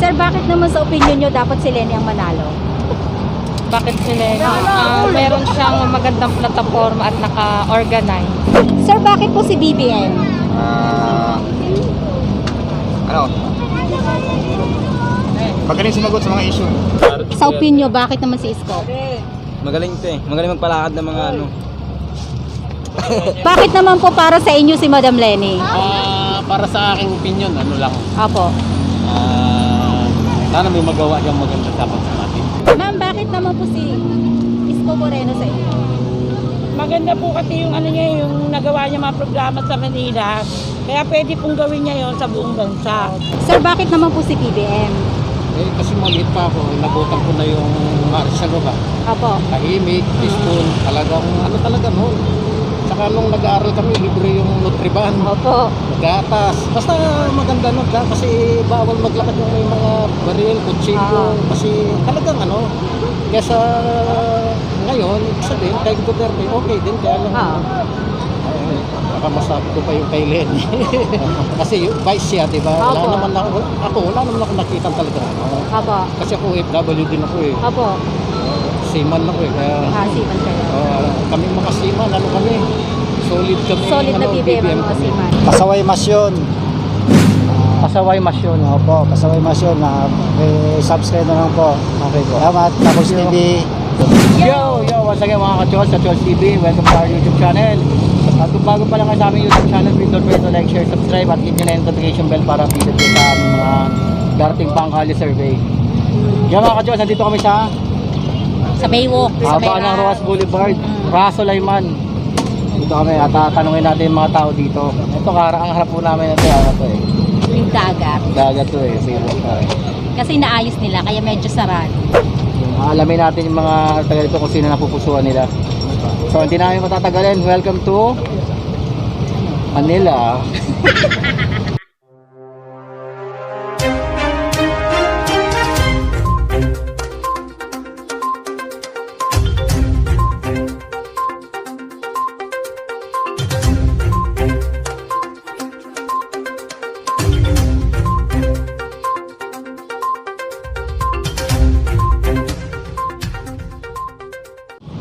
Sir, bakit naman sa opinion nyo dapat si Leni ang manalo? Bakit sila? Meron siyang magandang plataforma at naka-organize. Sir, bakit po si BBM? Magaling sumagot sa mga issue. Sa opinion, bakit naman si Isko? Magaling ito eh. Magaling magpalakad ng mga ano. Bakit naman po para sa inyo si Madam Leni? Para sa aking opinion, ano lang, Apo. sana may magawa yung maganda dapat sa atin. Ma'am, bakit naman po si Isko Moreno sa inyo? Maganda po kasi yung ano niya, yung nagawa niya mga programa sa Manila. Kaya pwede pong gawin niya yon sa buong bansa. Sir, bakit naman po si BBM? Eh, kasi maliit pa ako, nabutan ko na yung Marshall ba? Apo. Tahimik, peaceful, talagang ano talaga no. Saka nung nag-aaral kami, libre yung Nutriban, Opo. gatas. Basta maganda nun ka kasi bawal maglakad yung may mga baril, kutsilyo. Kasi talagang ano, kesa ngayon, sabihin, kay Duterte, okay din. Kaya lang, baka masabi ko pa yung kay Leni. Kasi yung vice siya, di ba? Wala Opo. naman wala naman ako nakita talaga. Apo. Kasi ako FW din ako eh. Apo. Seaman ako eh. Kaya, Hasiman kayo. kami mga seaman, ano kami? Solid kami. Solid na ano, BBM ang mga kami. siman. Pasaway Masyon. Pasaway Masyon. Opo, Pasaway Masyon. Subscribe na lang po. Okay po. Salamat. Tapos TV. Yo, once again mga ka-Chols sa Chols TV, welcome to our YouTube channel. At kung bago pa lang kayo sa aming YouTube channel, please don't forget to like, share, subscribe at hit nyo na yung notification bell para updated kayo sa aming mga darating pang kalye survey. Yo mga ka-Chols, nandito kami sa Sa Baywalk. haba ng Roas Boulevard, Raso Layman. Dito kami at tatanungin natin yung mga tao dito. Ito ang harap po namin ito, ano to eh. Yung dagat. Dagat to eh, Baywalk to eh. Kasi naayos nila, kaya medyo sarado. Alamin natin yung mga taga dito kung sino napupusuan nila. So hindi namin matatagalin. Welcome to Manila.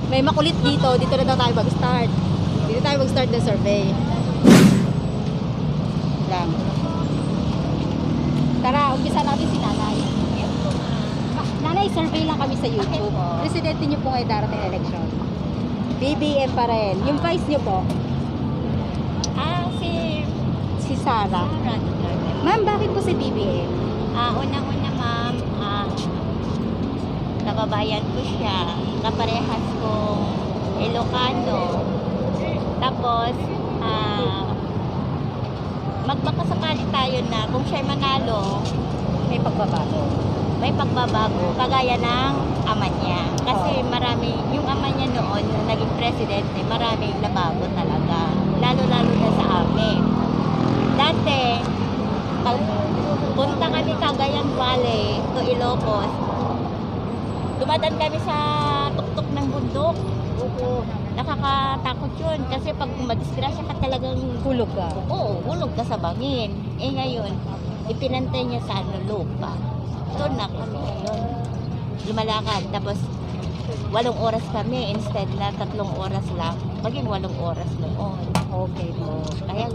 May makulit dito. Dito na daw tayo mag-start. Dito tayo mag-start ng survey. Lang. Tara, umpisa natin si Nanay. Nanay, survey lang kami sa YouTube. Presidente niyo po ngayon darating na eleksyon. BBM pa rin. Yung vice niyo po? Si Sara. Ma'am, bakit po si BBM? Unang-una ma'am, kababayan ko siya, kaparehas kong Ilocano. Tapos, magmakasakali tayo na kung siya manalo, May pagbabago. may pagbabago, kagaya ng ama niya. Kasi marami, yung ama niya noon, nung naging presidente, maraming nabago talaga. Lalo-lalo na sa amin. Dati, pag punta kami Cagayan Valley to Ilocos, dumadaan kami sa tuktok ng bundok. Nakakatakot yun kasi pag madisgrasya ka talagang Hulog ka. oo, hulog ka sa bangin. Eh ngayon, ipinantay niya sa lupa. Doon na kami ngayon. Lumalakad. Tapos 8 oras kami instead na 3 oras lang. Maging 8 oras noon. Okay po. Kaya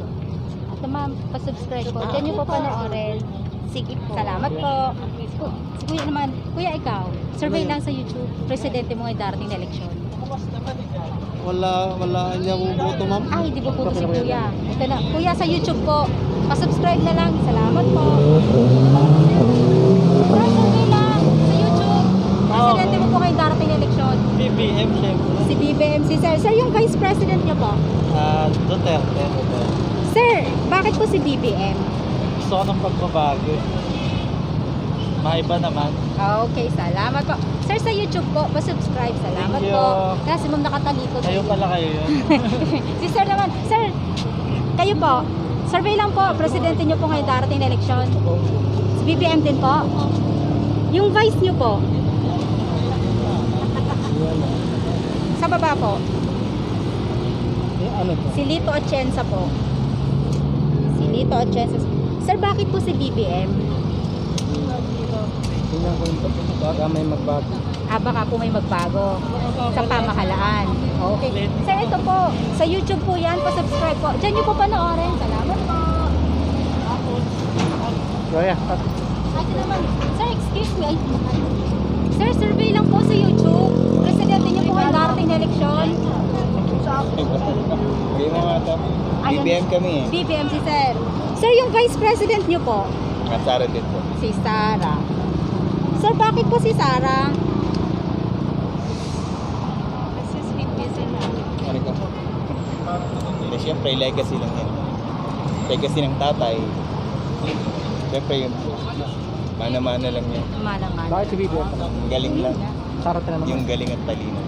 Ito ma'am, pa-subscribe po. Ah, Diyan niyo po po. panoorin. sige po. Salamat po. Si Kuya naman, Kuya ikaw, survey lang sa YouTube, presidente mo ngayon darating na eleksyon. Wala niya boto ma'am. Ay, hindi po po si Kuya. Ito na. Kuya, sa YouTube po, pa-subscribe na lang. Salamat po. Sir, survey lang sa YouTube. Presidente mo po ngayon darating na eleksyon. BBM syempre. Si BBM, si Sir. Sir, yung vice president niyo po. Duterte. Sir, bakit po si BBM? Gusto ko ng pagbabago. Maiba naman. Okay, salamat po. Sir, sa YouTube po, pa-subscribe. Salamat Thank you. po. Kasi mong nakatalikod. Kayo pala kayo yun. Si Sir naman. Sir, kayo po, survey lang po, presidente niyo po ngayon darating na eleksyon. Si BBM din po. Yung vice niyo po. Sa baba po. Ano to? Si Lito Atienza po. Si Lito Atienza. Sir, bakit po si BBM? Tingnan ko yung baka may magbago. Baka po may magbago sa pamahalaan. Okay. Sir, ito po, sa YouTube po yan, pa-subscribe po. Diyan nyo po panoorin. Salamat po. Kuya, Ate naman, sir, excuse me. Sir, survey lang po sa YouTube. Presidente nyo po ngayong darating na eleksyon. Hindi mo nga ito. Ayun. BBM kami eh. BBM si sir. Sir, yung vice president nyo po, Kasara din po. si Sara. Sir, bakit po si Sara? Ano ka? Hindi, siyempre, legacy lang yan. Legacy ng tatay. Siyempre, yung mana-mana lang yan. Malang-malang. bakit si BBM? Yung galing lang. Sara tinanong. Yung galing at talino.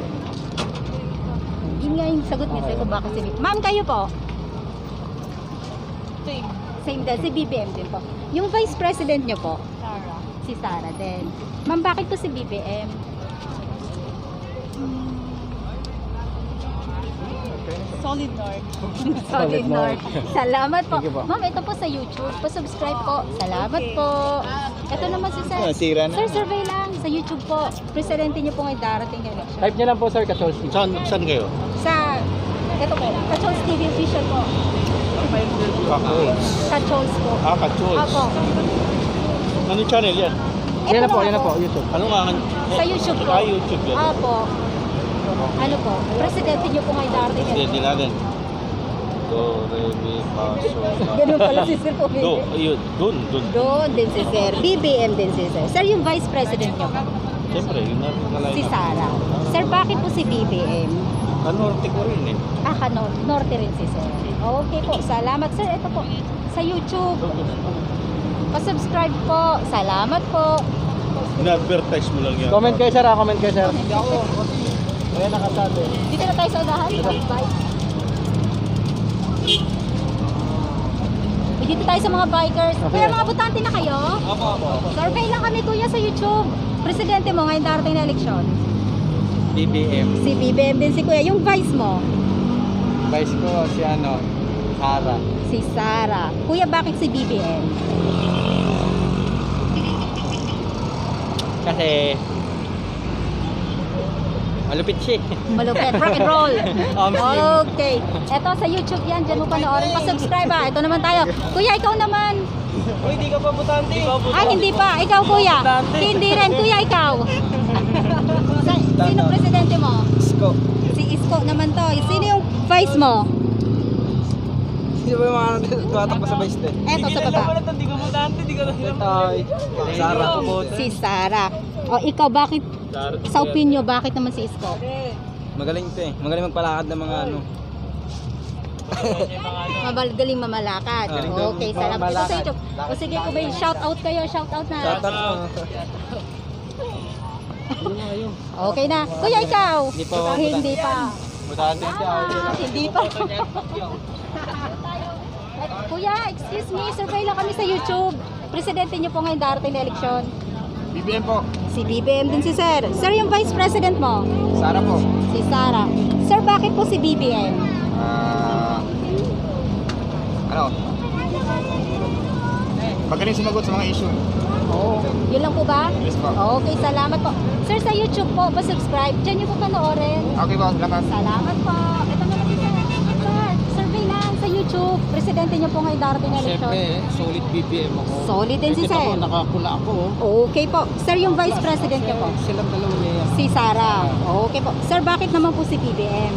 Yun nga yung sagot niya sir kung bakit si BBM. Ma'am, kayo po? Same din. Si BBM din po. Yung vice president nyo po? Si Sara din. Ma'am, bakit po si BBM? Solid North. Solid North. Salamat po. Thank you po. Ma'am, ito po sa YouTube. Pa-subscribe po. Salamat po. Ito naman si sir. Sira na. Sir, survey lang. Sa YouTube po. Presidente niyo po ngayong darating na election. Type niyo lang po, sir, Kacholski. Saan kayo? Sa, ito po. Kachols TV official po. Kachols. Kachols po. Kachols. Apo. Ano channel yan? Ito Yan na po, nga yan na po, YouTube. Ano nga? Sa YouTube po. YouTube yan. Apo. Ano po? Presidente niyo po ngayong darating na election. natin. Do, re, mi, fa, sol, la. Ganun pala si Sir po. Ayun, dun. Doon din si Sir. BBM din si Sir. Sir, yung vice president niyo po. Siyempre, yun natin na Si Sara. Sir, bakit po si BBM? Norte ko rin eh. Norte rin si Sir. Okay po, salamat Sir. Ito po, sa YouTube. Pa-subscribe po. Salamat po. In-advertise mo lang yan. Comment kayo, sir, comment kayo, sir. Hindi ako. Kaya nakasabi. Dito na tayo sa unahan. Bye. Dito tayo sa mga bikers. Kuya, mga butante na kayo? Opo. Survey lang kami kuya sa YouTube. Presidente mo ngayon darating na eleksyon. BBM. Si BBM din si kuya. Yung vice mo? Vice ko si Sara. Si Sara. Kuya, bakit si BBM? Kasi malupit siya. Malupit. Rock and roll. Omsim. Okay. Eto sa YouTube yan. Diyan mo panoorin. Pa-subscribe ha. Ito naman tayo. Kuya, ikaw naman. Uy, di ka pa butante. Hindi pa. Ikaw kuya. Hindi rin. Kuya, ikaw. Sino presidente mo? Isko. Si Isko naman to. Sino yung vice mo? Sino ba yung mga tumatakbo sa vice din? Eto sa baba. Hindi ka butante, di ka Sara. Si Sara. O ikaw, bakit? Sa opinion, bakit naman si Isko? Magaling to eh. Magaling magpalakad ng mga ano. Galing mamalakad. Okay, salamat. Ito sa YouTube. O sige, kung may shout out kayo, shout out na. Okay na. Kuya, ikaw? Hindi pa. Hindi pa. Butante siya. Hindi pa. Kuya, excuse me, survey lang kami sa YouTube. Presidente niyo po ngayon darating na eleksyon. BBM po. Si BBM din si Sir. Sir, yung Vice President mo? Sara po. Si Sara. Sir, bakit po si BBM? Magaling sumagot sa mga issue. Yun lang po ba? Yes po. Okay, salamat po. Sir, sa YouTube po, pa-subscribe. Diyan niyo po panoorin. Okay po, salamat. Salamat po. Ito naman si Sir. Sir, survey lang sa YouTube. Presidente niyo po ngayon darating na eleksyon. Siyempre, solid BBM ako. Solid din si Kita Sir. mo, nakapula ako. Okay po. Sir, yung Vice President niyo po? Silang dalawa niya yan. Si Sara. Okay po. Sir, bakit naman po si BBM?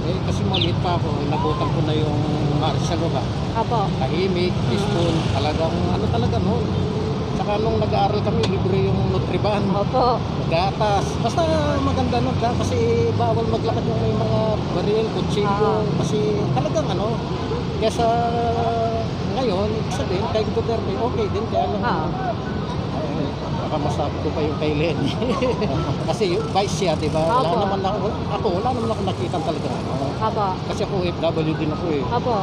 Kasi maliit pa ako, nabutan ko na yung marcha ko ba. Apo. Tahimik, peaceful, talagang ano talaga no. Saka nung nag-aaral kami, libre yung Nutriban, Opo. gatas. Basta maganda nun ka kasi bawal maglakad yung may mga baril, kutsilyo. Kasi talagang ano, kaya sa ngayon, sabihin, kay Duterte, okay din. Kaya lang, baka masabi ko pa yung kay Lenny. Kasi yung vice siya, di ba? Wala Opo. naman wala naman ako nakita talaga. Apo. Kasi ako FW din ako eh. Apo.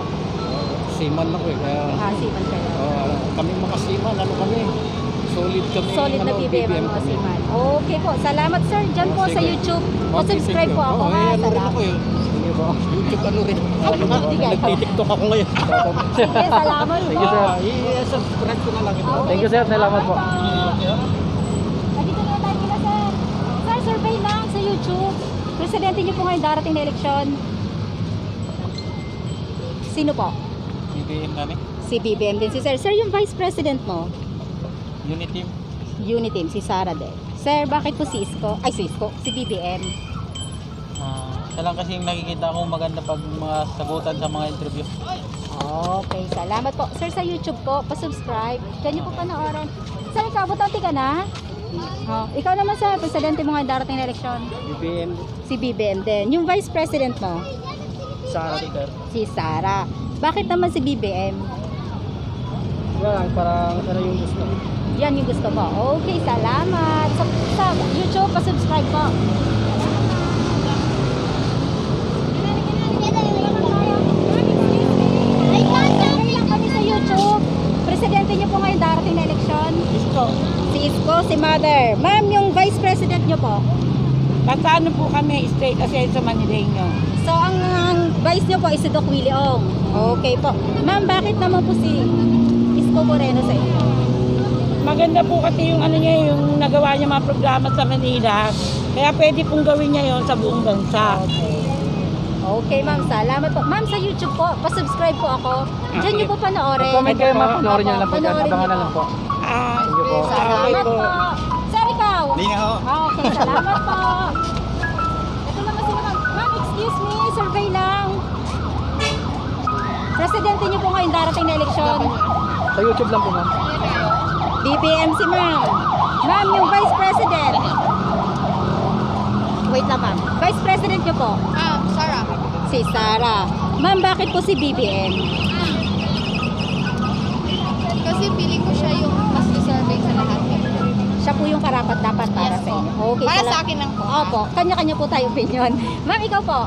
Seaman ako eh. Kaya, Siman kayo. kami mga seaman, ano kami? Solid kami. Solid na BBM ang mga kami. siman. Okay po. Salamat sir. Diyan po sa Sige. YouTube. Okay, Pa-subscribe thank po you. ako ha. Ano rin Salamat. ako eh. YouTube ano rin. Hindi ka ikaw. Nagtitiktok ako ngayon. Sige, salamat po. Thank you, sir. I-subscribe ko na lang ito. Thank you, sir. Salamat po. presidente niyo po ngayon darating na eleksyon? Sino po? BBM namin. Si BBM din si Sir. Sir, yung vice president mo? Unity. Uniteam, si Sara din. Sir, bakit po si Isko? Ay, si Isko. Si BBM. Siya lang kasi yung nakikita ko maganda pag mga sagutan sa mga interview. Okay, salamat po. Sir, sa YouTube po, pa-subscribe. Diyan niyo po panoorin. Sir, ikaw, butante ka na? Oh, ikaw naman, sir, presidente mo ngayon darating na eleksyon. BBM, Si BBM din. Yung vice president mo? Sara Ricar. Si Sara. Bakit naman si BBM? Yan, parang sana yung gusto. Yan yung gusto mo. Okay, salamat. Sa YouTube, pa-subscribe po. Lang kami sa YouTube. Presidente niyo po ngayon darating na eleksyon. Isko. Si Isko, si Mother. Ma'am, yung vice president niyo po. Basta ano po kami, state Asenso Manileño. So, ang vice niyo po is si Doc Willie Ong. Okay po. Ma'am, bakit naman po si Isko Moreno sa inyo? Maganda po kasi yung ano niya, yung nagawa niya mga programa sa Manila. Kaya pwede pong gawin niya yon sa buong bansa. Okay, ma'am. Salamat po. Ma'am, sa YouTube po, pa-subscribe po ako. Diyan niyo po panoorin. Comment kayo, ma'am. Panoorin niyo lang po dyan. Panoorin Abangan niyo na lang po. Sige po. Salamat po. Sir, ikaw? Hindi nga ho. Okay, salamat po. Ito naman si ma'am. Ma'am, excuse me, survey lang. Presidente niyo po ngayon darating na eleksyon. Sa YouTube lang po, ma'am. BBM si ma'am. Ma'am, yung vice president. Wait lang, ma'am. Vice president niyo po? Sarah. Si Sara. Ma'am, bakit po si BBM? Kasi feeling ko siya yung mas deserving sa lahat. Siya po yung karapat-dapat para sa inyo. Okay, Para sa akin lang po. Opo, kanya-kanya po tayo opinion. Ma'am, ikaw po?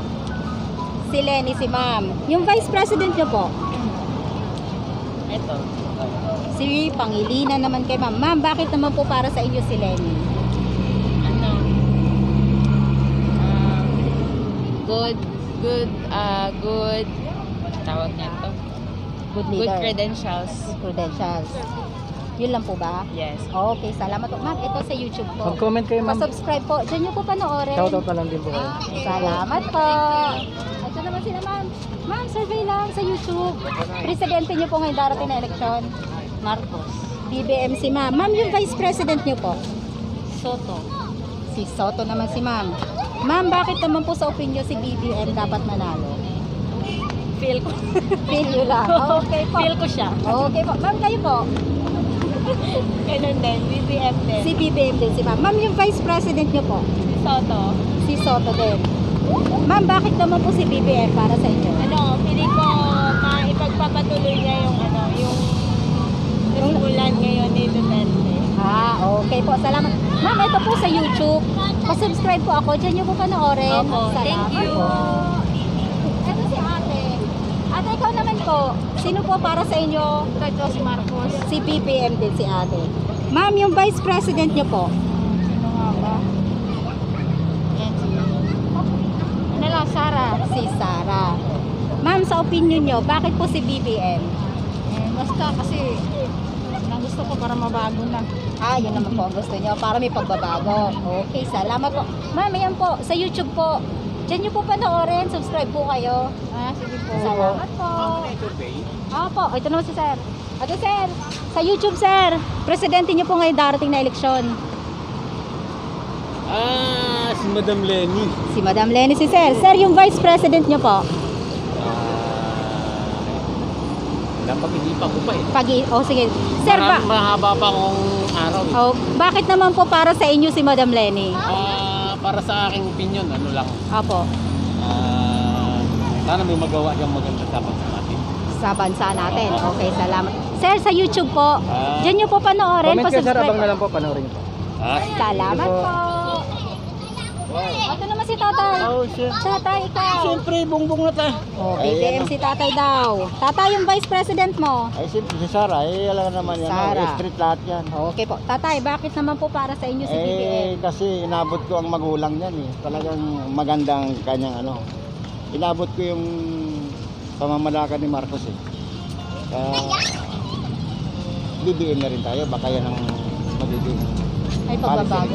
Si Lenny, si ma'am. Yung vice president niyo po? Ito. Si Pangilinan naman kay ma'am. Ma'am, bakit naman po para sa inyo si Lenny? Good tawag niya to. Good Good leader. credentials. Credentials. Yun lang po ba? Yes. Okay, salamat po. Ma'am, ito sa YouTube po. Mag-comment kayo, ma'am. Pa-subscribe po. Diyan nyo po panoorin. Shoutout na lang din po kayo. Salamat po. Ito naman sila, ma'am. Ma'am, survey lang sa YouTube. Presidente nyo po ngayon darating na eleksyon. Marcos. BBM si ma'am. Ma'am, yung vice president nyo po? Soto. Si Soto naman si ma'am. Ma'am, bakit naman po sa opinion si BBM dapat manalo? Feel ko. Feel nyo lang. Okay po. Feel ko siya. Okay po. Ma'am, kayo po? Ganun din. BBM din. Si BBM din si ma'am. Ma'am, yung vice president nyo po? Soto. Si Soto din. Ma'am, bakit naman po si BBM para sa inyo? Feeling ko maipagpapatuloy niya yung yung nasimulan ngayon ni Duterte. Okay po. Salamat. Ma'am, ito po sa YouTube. Pa-subscribe po ako. Diyan nyo po panoorin. Opo, Salamat thank you. po. Ito si ate. Ate, ikaw naman po. Sino po para sa inyo? Ito si Marcos. Si BBM din si ate. Ma'am, yung vice president nyo po? Sino nga ba? Yan si... Ano lang, Sarah. Si Sara. Ma'am, sa opinion nyo, bakit po si BBM? Basta kasi ang gusto ko para mabago na. Yun naman po ang gusto nyo. Para may pagbabago. Okay, salamat po. Ma'am, ayan po. Sa YouTube po. Diyan nyo po panoorin. Subscribe po kayo. Sige po. Salamat po. Opo, ito naman si sir. Ate sir, sa YouTube sir, presidente niyo po ngayon darating na eleksyon. Si Madam Lenny. Si Madam Lenny si sir. Sir, yung vice president niyo po? Napag-isipan ko pa eh. Sige. Sir, Mahaba pa akong araw eh. bakit naman po para sa inyo si Madam Lenny? Para sa aking opinion, ano lang. Opo, Sana may magawa siyang maganda sa bansa natin. sa bansa natin. Okay, salamat. Sir, sa YouTube po, diyan niyo po panoorin. Comment kayo, sir. Abang Pa-subscribe. na lang po. Panoorin niyo po. Salamat po. Ito naman si tatay. Tatay, ikaw. Siyempre, bongbong na tayo. BBM si tatay daw. Tatay, yung vice president mo? Ay, siyempre si Sara. Alam naman yan. Sara. Street lahat yan. Okay po. Tatay, bakit naman po para sa inyo si BBM? Kasi inabot ko ang magulang yan eh. Talagang magandang kanyang Inabot ko yung pamamalakad ni Marcos eh. Kaya BBM na rin tayo. Baka yan ang magiging May pagbabago.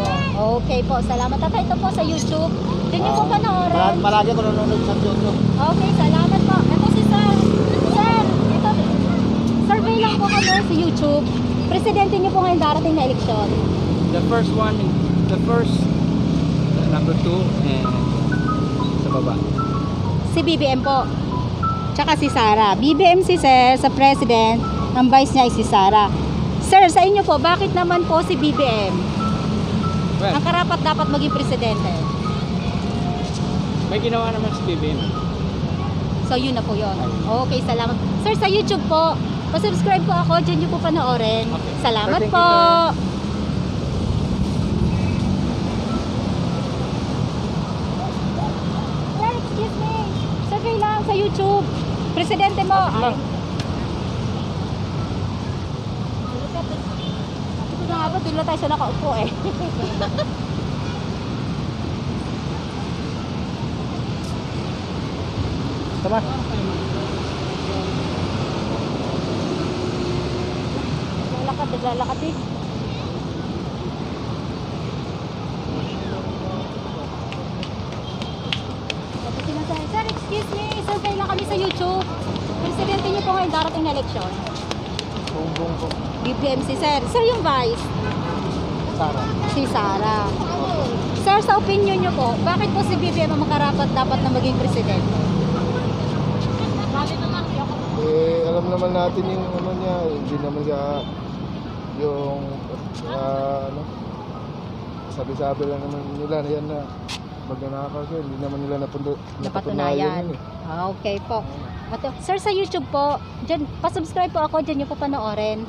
Okay po, salamat. At ito po sa YouTube. Diyan niyo po panoorin. Palagi ko nanonood sa YouTube. Okay, salamat po. Ito si Sir. Sir, ito. Survey lang po kami sa YouTube. Presidente niyo po ngayon darating na eleksyon. The first, number 2, and sa baba. Si BBM po. Tsaka si Sara. BBM si Sir sa President. Ang Vice niya ay si Sara. Sir, sa inyo po, bakit naman po si BBM? Well, Ang karapat dapat maging presidente. may ginawa naman si BBM. So yun na po yun. Okay, salamat. Sir, sa YouTube po, pa-subscribe po ako, dyan nyo po panoorin. Okay. Salamat Thank you, po. Sir, excuse me. Survey lang sa YouTube. Presidente mo. lang. Ito na nga ba, doon lang tayo siya nakaupo eh. Tama. Naglalakad eh. Sabi sinasabi, sir, excuse me, survey lang kami sa YouTube. Presidente niyo po ngayon darating na eleksyon. Bumbong ko. BBM si Sir. Sir, yung Vice, Sara. si Sara. Sir, sa opinion niyo po, bakit po si BBM ang makarapat dapat na maging presidente? Alam naman natin yung ano niya, hindi naman siya yung ano, sabi-sabi lang naman nila na yan na magnanakaw siya, hindi naman nila Napatunayan. yun eh. Okay po. At, sir, sa YouTube po, dyan, pa-subscribe po ako, dyan niyo po panoorin.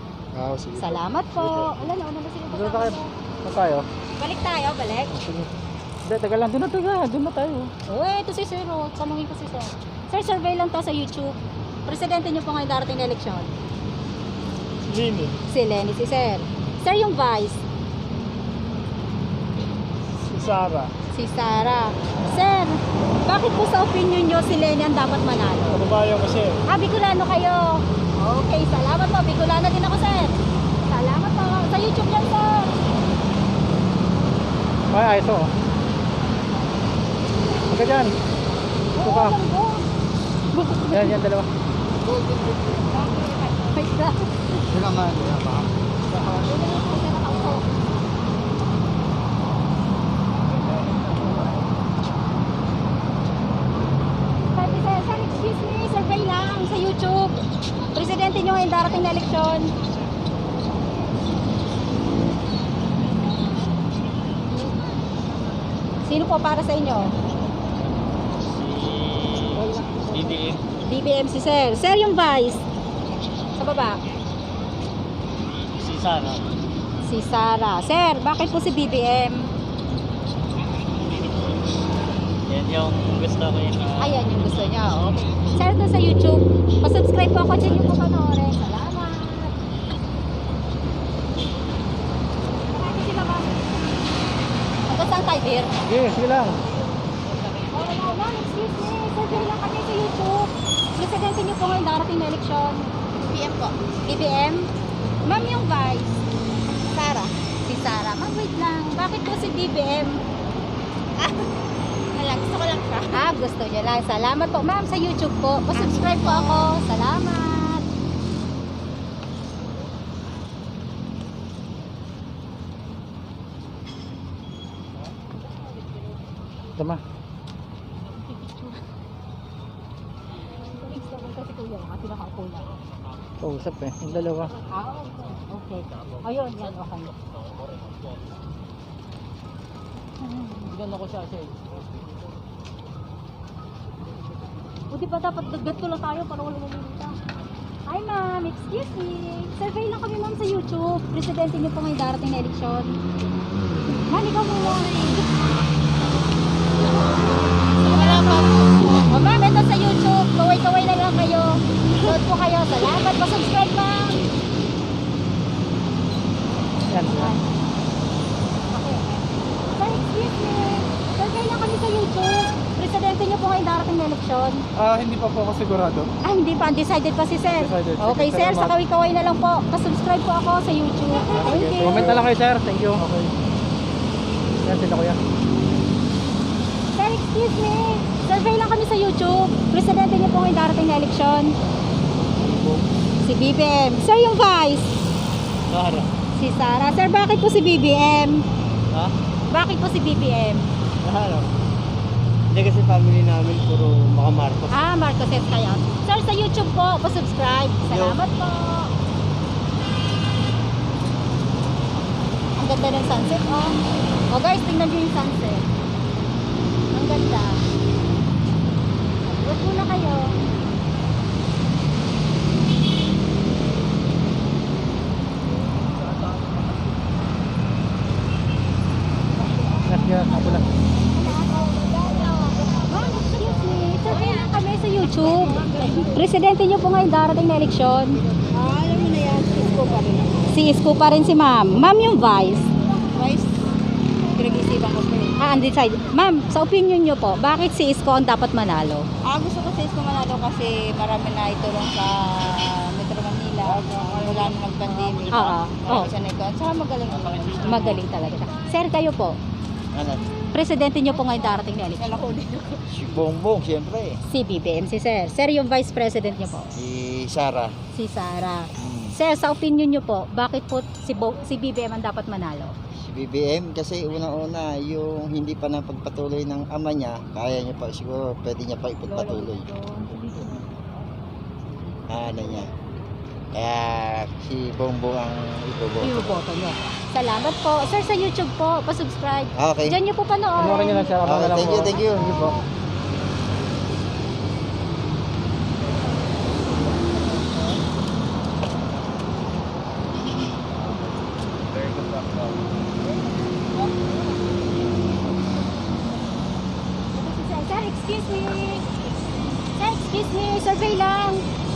Sige. Salamat po. Wala na, una na sila Doon kasama tayo. ko. Doon tayo. Balik tayo, balik. Hindi, taga lang. Doon na tayo. Uy, ito si Sir, oh. Tanungin ko si Sir. Sir, survey lang to sa YouTube. Presidente niyo po ngayon darating na eleksyon. Lini. Si Lenny, si Sir. Sir, yung Vice, Si Sara. si Sara. Sir, bakit po sa opinion niyo si Lenny ang dapat manalo? Kababayan kasi. Bicolano kayo. Okay, salamat po. Bicolano din ako, Sir. Salamat po. Sa YouTube yan, Sir. Ay, ayos oh. Huwag ka dyan. Oo, ka. langgo. Yan, dalawa. Wait lang. Yun naman, yan ba? Sabi sir, sir, excuse me, survey lang sa YouTube. Presidente nyo ngayon darating na eleksyon. Sino po para sa inyo? BBM. BBM si Sir. Sir, yung Vice. Sa baba. Si Sara. Si Sara. Sir, bakit po si BBM? Yan yung gusto ko yun. Ayan yung gusto niya. Okay. Sir, doon sa YouTube. Pa-subscribe po ako dyan yung po panoorin. Salamat. Marami sila ba? Hanggang saan tayo, dear? Sige lang. Okay na, ma'am. Excuse me. Survey lang kami sa YouTube. Presidente niyo po ngayon darating na eleksyon. BBM po. BBM? Ma'am, yung Vice. Sara. Si Sara. Ma'am, wait lang. Bakit po si BBM? Gusto ko lang siya. Gusto niya lang. Salamat po, ma'am, sa YouTube po. Pa-subscribe po ako. Salamat. Tama. Kasi kuya, kasi nakaupo na. Kausap eh. Yung dalawa. Okay. Ayun, yan. Okay. Bigyan ako siya. O di ba dapat dagdag ko lang tayo para wala mamimita? Hi ma'am, excuse me. Survey lang kami ma'am sa YouTube. Presidente niyo po ngayon darating na eleksyon. Ma'am, ikaw muna. Wala pa. O ma'am, ito sa YouTube. Kaway-kaway na lang kayo. Load po kayo. Salamat. Pa-subscribe ma'am. Yan. Okay. Sir, excuse me. Survey lang kami sa YouTube. Presidente niyo po ngayon darating na eleksyon. Hindi pa po ako sigurado. Hindi pa. Undecided pa si Sir. Undecided. Okay, Sige, Sir. salamat. Sa kaway-kaway na lang po. Pa-subscribe po ako sa YouTube. Thank you. Comment na lang kayo, sir. Thank you. Okay. Yan sila kuya. Sir, excuse me. Survey lang kami sa YouTube. Presidente niyo po ngayon darating na eleksyon. Si BBM. Sir, yung vice. Sara. Si Sara. Sir, bakit po si BBM? Ha? Bakit po si BBM? Sara. Hindi kasi family namin puro mga Marcos. Ah, Marcoses kayo. Sir, sa YouTube po, pa-subscribe. Salamat po. Ang ganda ng sunset, oh. Oh guys, tingnan niyo yung sunset. Ang ganda. Wait muna kayo. Yan, ako lang. Ma'am, excuse me. Survey lang kami sa YouTube. Presidente niyo po ngayon darating na eleksyon. Alam mo na yan, Isko pa rin. Si Isko pa rin si ma'am. Ma'am, yung vice. Vice, pinag-isipan ko pa rin. Undecided. Ma'am, sa opinion niyo po, bakit si Isko ang dapat manalo? Gusto ko sa Isko manalo kasi marami na itulong sa Metro Manila mula nung nag-pandemic. Oo. Oo. Siya na ito. At saka magaling naman. Magaling talaga. Sir, kayo po. Ano? Presidente niyo po ngayon darating na eleksyon. Kala ko din. Si Bongbong, siyempre. Si BBM, si Sir. Sir, yung Vice President niyo po. Si Sara. Si Sara. Sir, sa opinion niyo po, bakit po si BBM ang dapat manalo? Si BBM kasi unang-una yung hindi pa napagpatuloy ng ama niya, kaya niya pa siguro pwede niya pa ipagpatuloy. Ano niya. Kaya si Bongbong ang iboboto. Iboboto niyo. Salamat po. Sir, sa YouTube po, pa-subscribe. Okay. Diyan niyo po panoorin. Panoorin niyo lang siya. Abangan Okay, lang thank po. you, thank you. Thank you po. Sir, excuse me. Sir, excuse me. Survey lang.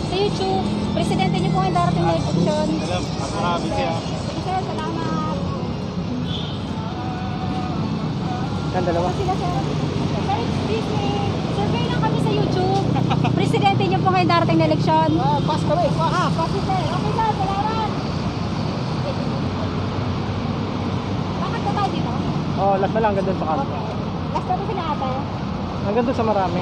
Sa YouTube. Presidente niyo po ngayon darating na eleksyon. Maraming siya. Sige, sir, salamat. Yan, dalawa. Sila, sir. Sir, excuse me. Survey lang kami sa YouTube. Presidente niyo po ngayon darating na eleksyon. Pass kami. Pati sir. Okay, sir. Salamat. Bakit na tayo dito? Oh, last na lang. Hanggang doon sa kanto. Okay. Last na po sila ate. Hanggang doon sa marami.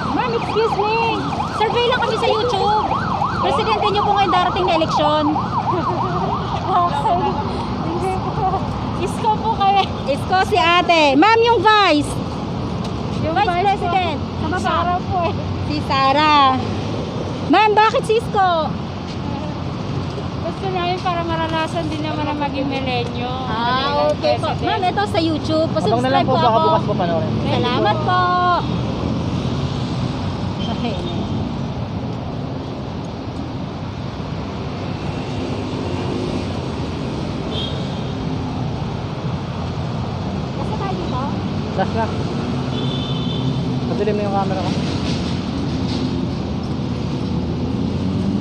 Ma'am, excuse me. Survey lang kami sa YouTube. Presidente niyo po ngayon darating na eleksyon. Isko po kami. Isko si ate. Ma'am, yung vice. Yung vice president. Sa baba. Sara po eh. Si Sara. Ma'am, bakit si Isko? Gusto namin para maranasan din naman na maging milenyo. Okay po. Ma'am, ito sa YouTube. Abang na lang Pa-subscribe po. po Baka ako. bukas po panoorin. Salamat po. Okay. Basta tayo dito. Last na. Padilim na yung camera ko.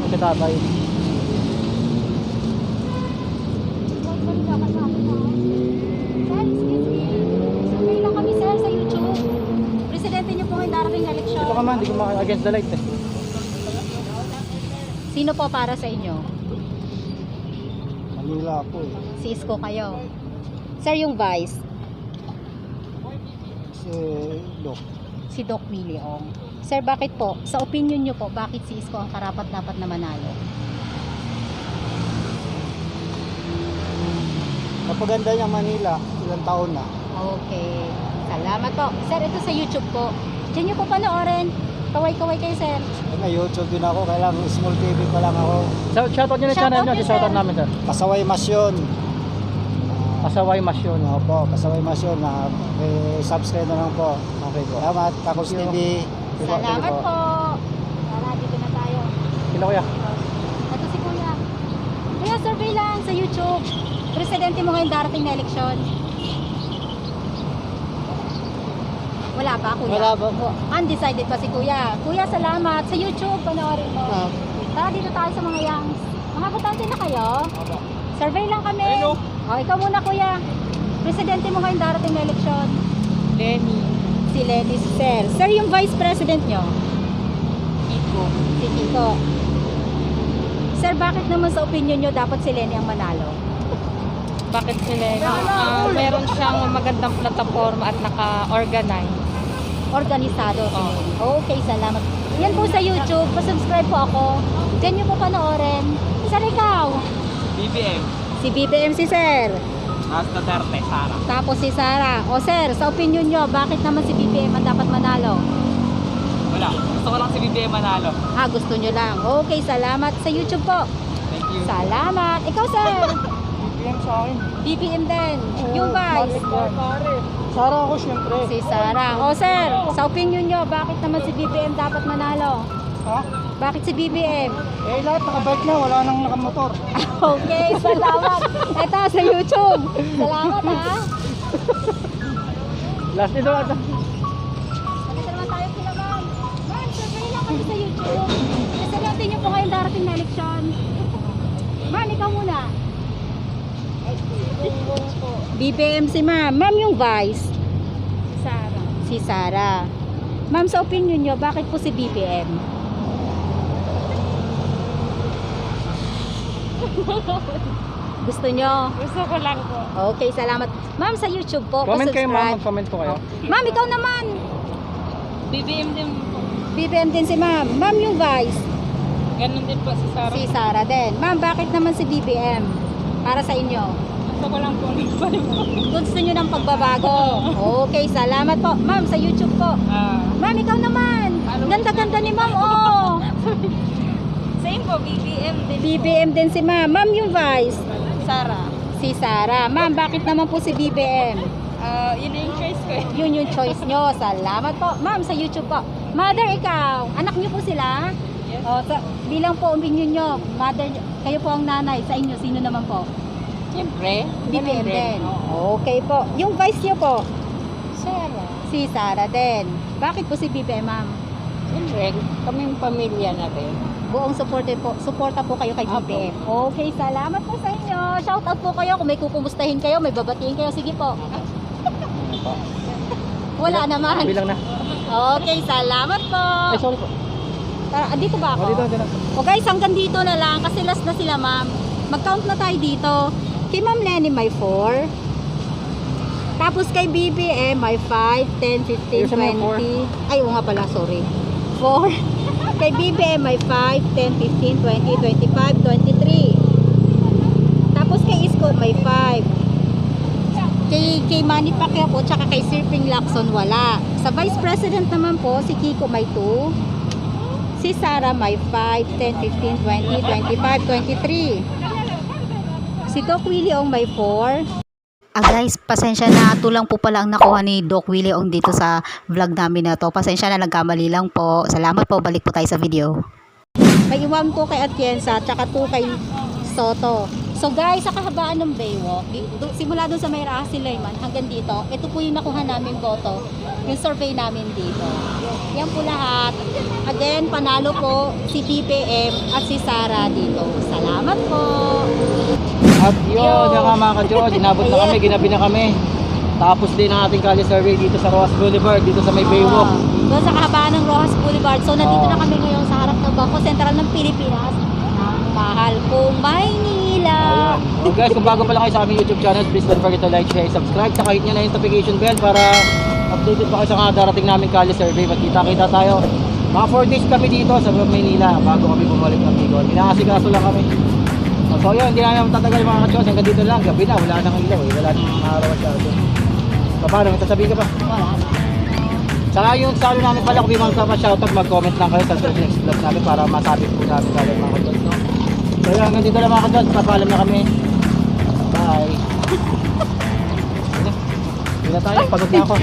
Kasi tatay. Sir, excuse me. Survey lang kami, sir, sa YouTube. Presidente niyo po ngayon darating na eleksyon. Ito ka man, hindi ko against the light eh. Sino po para sa inyo? Manila ako eh. Si Isko kayo. Sir, yung vice, Si Doc. si Doc Williong. Sir, bakit po? Sa opinion niyo po, bakit si Isko ang karapat-dapat na manalo? Napaganda niya Manila, ilang taon na. Okay. Salamat po. Sir, ito sa YouTube po. Diyan niyo po panoorin. Kaway-kaway kayo, sir. Na YouTube din ako, kailangan small TV pa lang ako. Shoutout niyo na channel Shoutout niyo, niyo, shoutout sir. namin sir. Pasaway Masyon. Pasaway Masyon. Opo, Pasaway Masyon. Subscribe na lang po. Okay po. Salamat, Kakos Thank you. TV. Salamat po. Tara, dito na tayo. Sino kuya? Ito si Kuya. Kuya, survey lang sa YouTube. Presidente mo ngayon darating na eleksyon. Wala pa, Kuya? Wala pa po. Undecided pa si Kuya. Kuya, salamat. Sa YouTube, panoorin mo. Tara, dito tayo sa mga youngs. Mga butante na kayo? Survey lang kami. O, ikaw muna, Kuya. Presidente mo ngayon darating na eleksyon. Lenny. Si Lenny, si Sir. Sir, yung Vice President nyo? Iko. Si Kiko. Sir, bakit naman sa opinion nyo dapat si Lenny ang manalo? Bakit sila? Meron siyang magandang plataforma at naka-organize. Organisado. Okay, salamat. Yan po sa YouTube. Pa-subscribe po ako. Diyan nyo po panoorin. Sir, ikaw? BBM. Si BBM si Sir. Hasta Duterte, Sara. Tapos si Sara. O Sir, sa opinion nyo, bakit naman si BBM ang dapat manalo? Wala. Gusto ko lang si BBM manalo. Gusto nyo lang. Okay, salamat sa YouTube po. Thank you. Salamat. Ikaw, Sir? BBM sa akin. BBM din. Yung Vice. Sara ako siyempre. Si Sara. O Sir, sa opinion nyo, bakit naman si BBM dapat manalo? Ha? Bakit si BBM? Eh, lahat nakabike na. Wala nang nakamotor. Okay, salamat. Ito sa YouTube. Salamat ha. Last nito ata. Maganda naman tayo kila ma'am. Ma'am, survey lang kami sa YouTube. Kasi natin nyo po ngayong darating na eleksyon. Ma'am, ikaw muna. BBM si ma'am. Ma'am yung Vice. Sara. Si Sara. Ma'am, sa opinion nyo, bakit po si BBM? Gusto nyo? Gusto ko lang po. Okay, salamat. Ma'am, sa YouTube po, Comment kayo ma'am. pa-subscribe. Mag-comment po kayo. Ma'am, ikaw naman. BBM din po. BBM din si ma'am. Ma'am, yung Vice. Ganun din po si Sara. Si Sara din. Ma'am, bakit naman si BBM? Para sa inyo. Gusto ko lang po Gusto nyo ng pagbabago. Okay, salamat po. Ma'am, sa YouTube po. Ma'am, ikaw naman. Ganda-ganda ni ma'am, oh. Same po, BBM din BBM din si ma'am. Ma'am, yung Vice. Sara. Si Sara. Ma'am, bakit naman po si BBM? Yun yung choice ko eh. Yun yung choice nyo. Salamat po. Ma'am, sa YouTube po. Mother, ikaw. Anak nyo po sila? Yes. Bilang po opinion nyo, mother, kayo po ang nanay. Sa inyo, sino naman po? Siyempre. BBM din. Okay po. Yung vice nyo po? Sara. Si Sara din. Bakit po si BBM, ma'am? Siyempre, kaming pamilya na rin. Buong suporta po kayo kay BBM. Okay, salamat po sa inyo. Shout out po kayo kung may kukumustahin kayo, may babatiin kayo. Sige po. Wala naman. Bilang na. Okay, salamat po. Eh, sorry po. Tara, dito ba ako? Dito. O guys, hanggang dito na lang kasi last na sila ma'am. Mag-count na tayo dito. Kay Ma'am Lenny may 4. Tapos kay BBM may 5, 10, 15, Ayun, sa mga 20. Ay, oo nga pala, sorry. 4. Kay BBM may 5, 10, 15, 20, 25, 23. Tapos kay Isko may 5. Kay Manny Pacquiao po, tsaka kay Sir Ping Lacson wala. Sa Vice President naman po, si Kiko may 2. Si Sara may 5, 10, 15, 20, 25, 23. Si Doc Willie Ong may 4. Guys, pasensya na. Ito lang po pala ang nakuha ni Doc Willie Ong dito sa vlog namin na to. Pasensya na, nagkamali lang po. Salamat po. Balik po tayo sa video. May 1 po kay Atienza, tsaka 2 kay Soto. So guys, sa kahabaan ng Baywalk, simula doon sa may Raha Sulaiman hanggang dito, ito po yung nakuha namin boto, yung survey namin dito. Yan po lahat. Again, panalo po si BBM at si Sara dito. Salamat po. At yun, yung mga ka-Diyos, inabot na kami, ginabi na kami. Tapos din ang ating Kali survey dito sa Rojas Boulevard, dito sa may Baywalk. Doon sa kahabaan ng Rojas Boulevard. So nandito na kami ngayon sa harap ng Bangko Sentral ng Pilipinas. Mahal kong Maynila. So guys, kung bago pa lang kayo sa aming YouTube channel, please don't forget to like, share, subscribe. Tsaka hit nyo na yung notification bell para updated pa kayo sa mga darating namin Kali survey. Magkita-kita tayo. Mga 4 days kami dito sa Maynila bago kami bumalik ng Bicol. Inaasikaso lang kami. So yun, hindi na naman tatagal mga ka-Diyos. Hanggang dito lang, gabi na, wala nang ilaw eh. Wala nang araw masyado. So paano, may sasabihin ka pa? Wala. Saka yung salo namin pala, kung may mga shoutout, mag-comment lang kayo sa next vlog namin para masabi po namin kayo mga ka-Diyos. No? So yun, hanggang dito lang mga ka-Diyos. Papaalam na kami. Bye. Hindi na tayo, pagod na ako.